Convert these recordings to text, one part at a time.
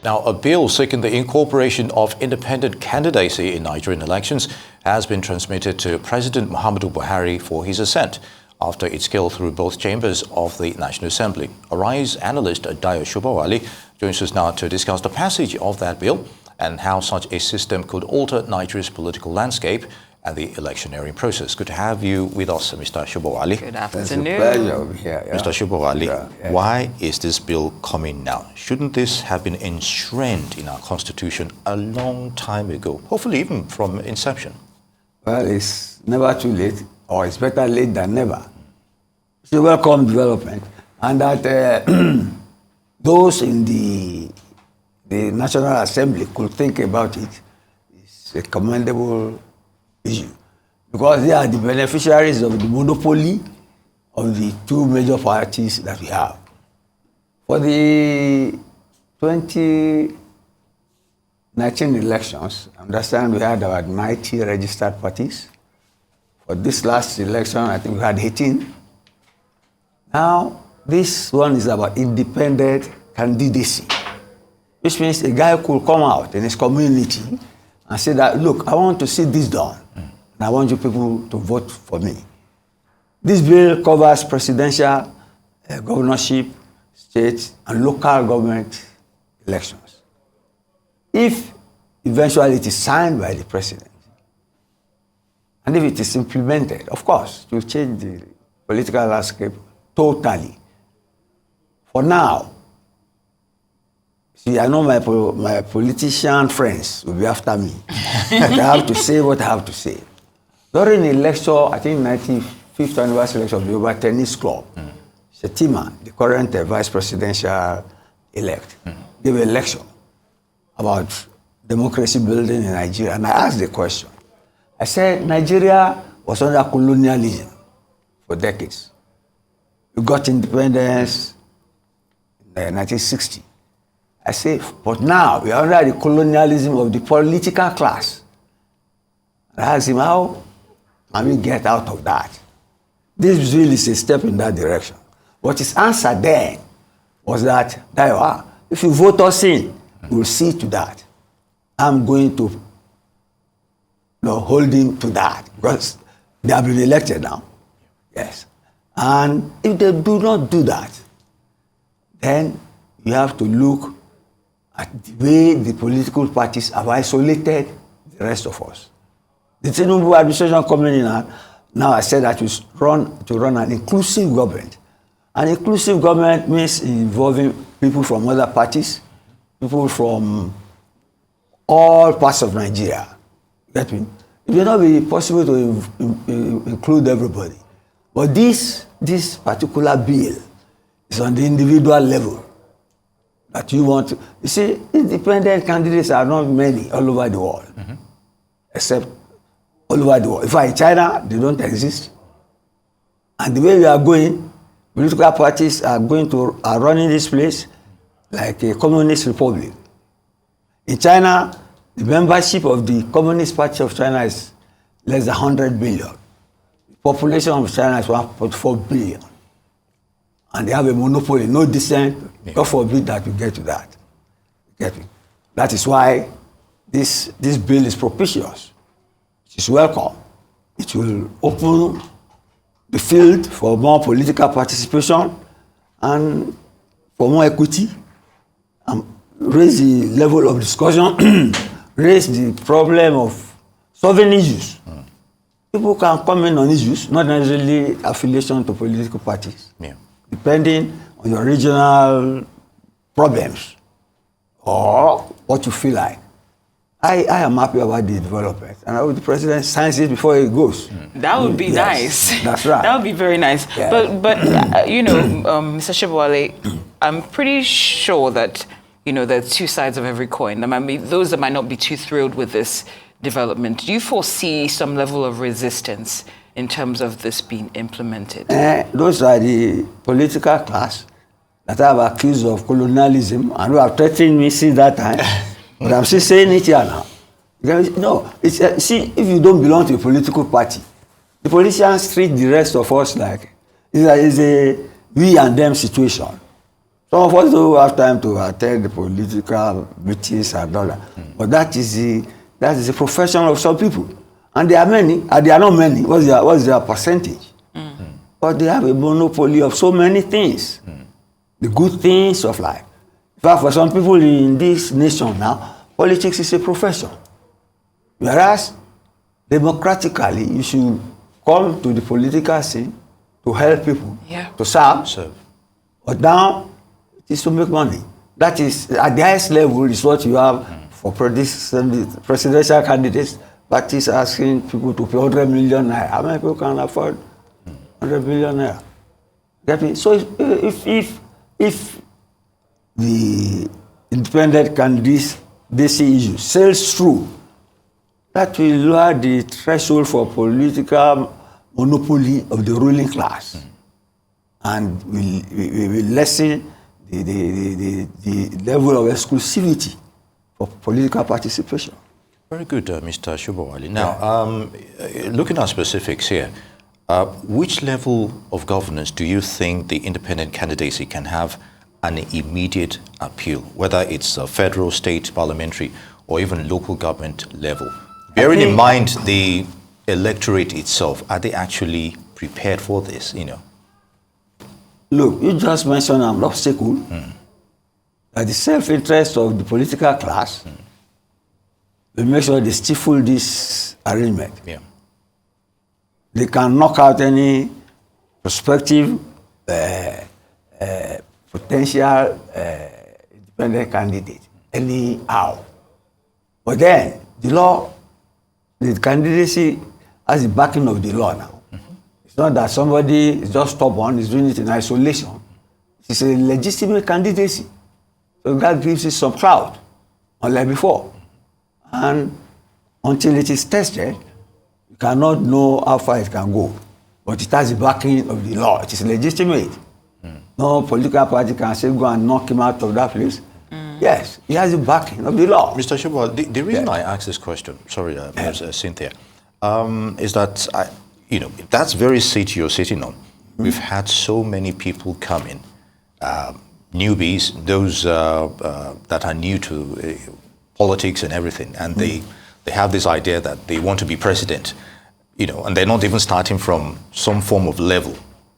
Now, a bill seeking the incorporation of independent candidacy in Nigerian elections has been transmitted to President Muhammadu Buhari for his assent after it scaled through both chambers of the National Assembly. Arise analyst Dayo Sobowale joins us now to discuss the passage of that bill and how such a system could alter Nigeria's political landscape and the electioneering process. Good to have you with us, Mr. Sobowale. Good afternoon. It's a pleasure to be here. Mr. Sobowale, why is this bill coming now? Shouldn't this have been enshrined in our constitution a long time ago, hopefully even from inception? Well, it's never too late, or it's better late than never. It's a welcome development, and that those in the National Assembly could think about it is a commendable issue, because they are the beneficiaries of the monopoly of the two major parties that we have. For the 2019 elections, I understand we had about 90 registered parties. For this last election, I think we had 18. Now, this one is about independent candidacy, which means a guy could come out in his community and say that, look, I want to see this done, and I want you people to vote for me. This bill covers presidential, governorship, state, and local government elections. If eventually it is signed by the president, and if it is implemented, of course, it will change the political landscape totally. For now, see, I know my politician friends will be after me. I have to say what I have to say. During the election, I think 95th anniversary election of the Yoruba Tennis Club, Shetima, the current vice presidential elect, gave a lecture about democracy building in Nigeria. And I asked the question. I said, Nigeria was under colonialism for decades. We got independence in 1960. I say, but now we are under the colonialism of the political class. I asked him, how can we get out of that? This bill is a step in that direction. But his answer then was that, Dayo, if you vote us in, we'll see to that. I'm going to hold him to that, because they have been elected now. Yes. And if they do not do that, then you have to look at the way the political parties have isolated the rest of us. The Tinubu administration coming in now I said that we run an inclusive government. An inclusive government means involving people from other parties, people from all parts of Nigeria. That means it may not be possible to include everybody. But this particular bill is on the individual level that you want to. You see, independent candidates are not many all over the world, except all over the world. In fact, in China, they don't exist. And the way we are going, political parties are running this place like a communist republic. In China, the membership of the Communist Party of China is less than 100 billion. The population of China is 1.4 billion. And they have a monopoly, no dissent. God forbid that we get to that. That is why this bill is propitious. It is welcome. It will open the field for more political participation and for more equity, and raise the level of discussion, raise the problem of solving issues. People can comment on issues, not necessarily affiliation to political parties, depending on your regional problems or what you feel like. I am happy about the development, and I hope the president signs it before he goes. That would be nice. That's right. That would be very nice. Yeah. But Mr. Sobowale, I'm pretty sure that there are two sides of every coin. There might be those that might not be too thrilled with this development. Do you foresee some level of resistance in terms of this being implemented? Those are the political class that I have accused of colonialism and who have threatened me since that time. But I'm still saying it here now. No, see, if you don't belong to a political party, the politicians treat the rest of us like it's a we and them situation. Some of us don't have time to attend the political meetings and all that. But that is the profession of some people. And there are many, and there are not many. What's their percentage? But they have a monopoly of so many things. The good things of life. In fact, for some people in this nation now, politics is a profession. Whereas, democratically, you should come to the political scene to help people, to serve. But now, it is to make money. That is, at the highest level, is what you have for presidential candidates. That is asking people to pay 100 million naira. How many people can afford 100 million naira? So if the independent candidacy issue sails through, that will lower the threshold for political monopoly of the ruling class, and will lessen the level of exclusivity for political participation. Very good, Mr. Sobowale. Now, looking at specifics here, which level of governance do you think the independent candidacy can have an immediate appeal, whether it's a federal, state, parliamentary, or even local government level? Bearing in mind the electorate itself, are they actually prepared for this, Look, you just mentioned an obstacle, that the self-interest of the political class will make sure they stifle this arrangement. They can knock out any prospective potential independent candidate anyhow. But then, the candidacy has the backing of the law now. It's not that somebody is just stubborn, is doing it in isolation. It's a legitimate candidacy. So that gives it some clout, unlike before. And until it is tested, you cannot know how far it can go. But it has the backing of the law. It is legitimate. No political party can say, go and knock him out of that place. Yes, he has the backing of the law. Mr. Sobowale, the reason I asked this question, sorry, Cynthia, is that, that's very seat you're sitting on. We've had so many people come in, newbies, those that are new to politics and everything, and they have this idea that they want to be president, and they're not even starting from some form of level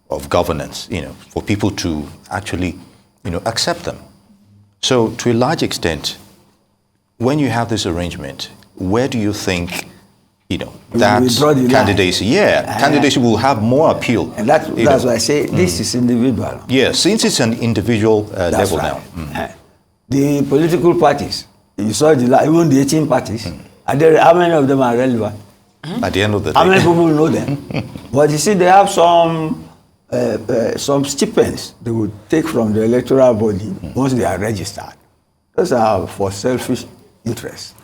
of governance, for people to actually, accept them. So to a large extent, when you have this arrangement, where do you think, that candidacy, candidacy will have more appeal? And that's why I say this is individual. Yeah, since it's an individual level now. The political parties, you saw even the 18 parties, how many of them are relevant? At the end of the day. How many people know them? But you see, they have some stipends they would take from the electoral body once they are registered. Those are for selfish interests.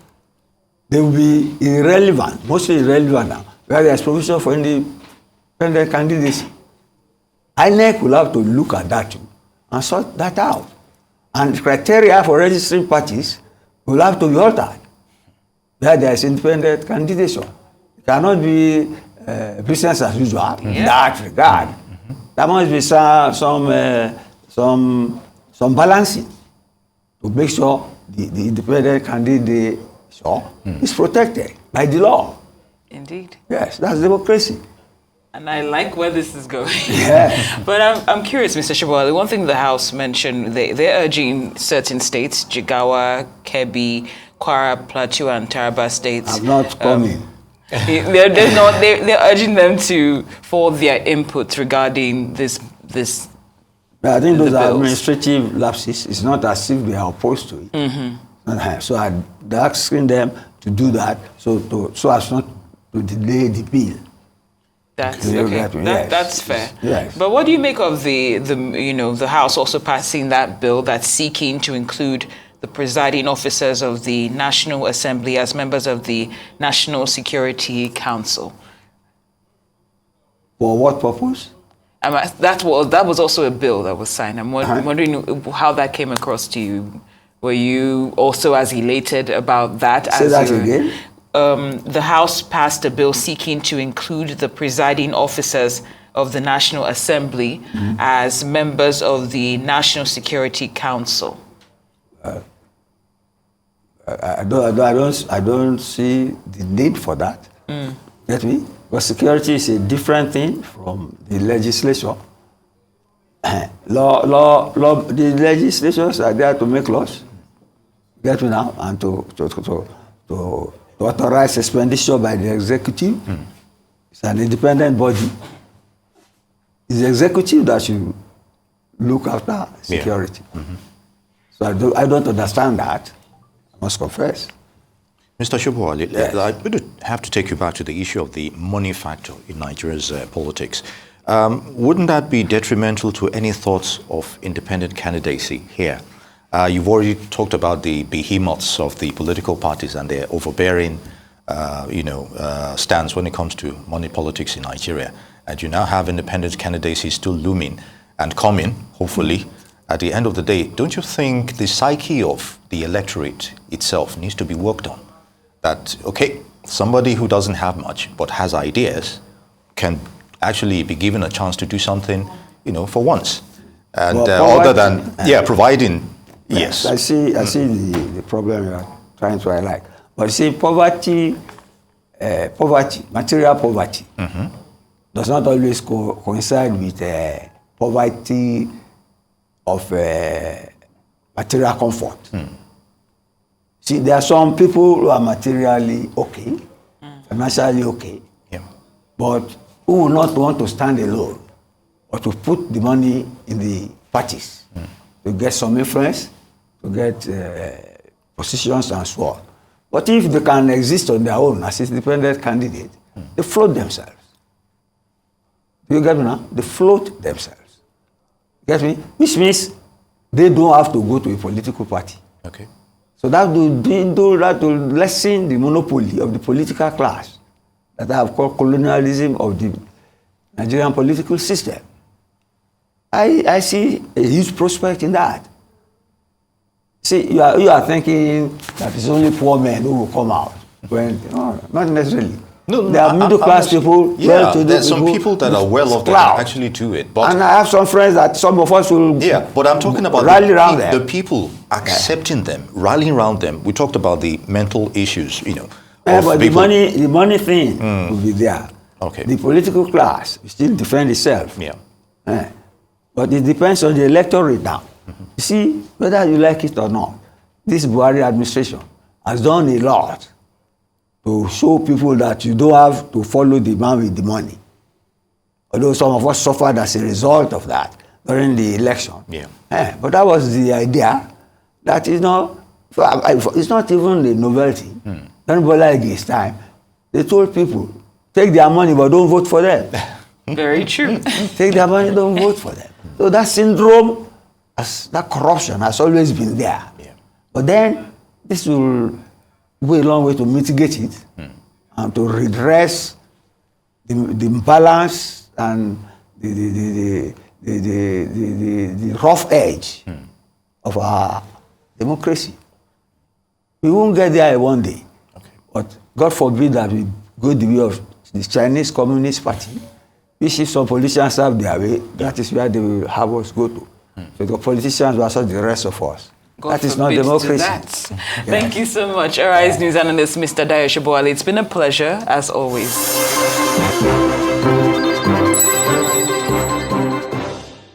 They will be irrelevant, mostly irrelevant now, where there is provision for independent candidacy. INEC will have to look at that too and sort that out. And the criteria for registering parties will have to be altered, where there is independent candidacy. It cannot be business as usual in that regard. There must be some balancing to make sure the independent candidate is protected by the law. Indeed. Yes, that's democracy. And I like where this is going. Yeah. But I'm curious, Mr. Sobowale, one thing the House mentioned, they're urging certain states, Jigawa, Kebbi, Kwara, Plateau, and Taraba states. I'm not coming. They're urging them for their input regarding this. I think those are administrative lapses. It's not as if they are opposed to it. So I'm asking them to do that so as not to delay the bill. That's okay. That's fair. Yes. But what do you make of the House also passing that bill that's seeking to include the presiding officers of the National Assembly as members of the National Security Council? For what purpose? That was also a bill that was signed. I'm wondering how that came across to you. Were you also as elated about that? Say that again. The House passed a bill seeking to include the presiding officers of the National Assembly as members of the National Security Council? I don't see the need for that. Get me? Because security is a different thing from the legislation. The legislations are there to make laws. Get me now? And to authorize expenditure by the executive. It's an independent body. It's the executive that should look after security. So I don't understand that. I must confess. Mr. Sobowale, Yes. I would have to take you back to the issue of the money factor in Nigeria's politics. Wouldn't that be detrimental to any thoughts of independent candidacy here? You've already talked about the behemoths of the political parties and their overbearing, stance when it comes to money politics in Nigeria. And you now have independent candidacy still looming and coming, hopefully. At the end of the day, don't you think the psyche of the electorate itself needs to be worked on? That, okay, somebody who doesn't have much but has ideas can actually be given a chance to do something, for once. And other than, providing, yes. I see the problem you are trying to highlight. But you see, poverty, material poverty, does not always coincide with poverty of material comfort. See, there are some people who are materially okay, financially okay, but who will not want to stand alone or to put the money in the parties to get some influence, to get positions and so on. But if they can exist on their own as independent candidate, they float themselves. Do you get me now? They float themselves. Get me? Which means they don't have to go to a political party. Okay. So that will lessen the monopoly of the political class that I have called colonialism of the Nigerian political system. I see a huge prospect in that. See, you are thinking that it's only poor men who will come out. When not necessarily. No, there are middle class people. Yeah, there's some people that are well off that actually do it. But and I have some friends that some of us will. Yeah, but I'm talking about rally around them. The people accepting them, rallying around them. We talked about the mental issues, but the money thing will be there. Okay. The political class will still defend itself. Yeah. But it depends on the electorate now. You see, whether you like it or not, this Buhari administration has done a lot to show people that you don't have to follow the man with the money. Although some of us suffered as a result of that during the election. Yeah. But that was the idea that it's not even a novelty. During Bola Ige's time, they told people, take their money but don't vote for them. Very true. Take their money, don't vote for them. So that syndrome, that corruption has always been there. Yeah. But then this will go a long way to mitigate it and to redress the imbalance and the rough edge of our democracy. We won't get there one day. Okay. But God forbid that we go the way of the Chinese Communist Party. Which if some politicians have their way, that is where they will have us go to. So the politicians versus the rest of us. God that is not forbid democracy. that. Thank you so much, Arise News analyst Mr. Dayo Sobowale. It's been a pleasure, as always.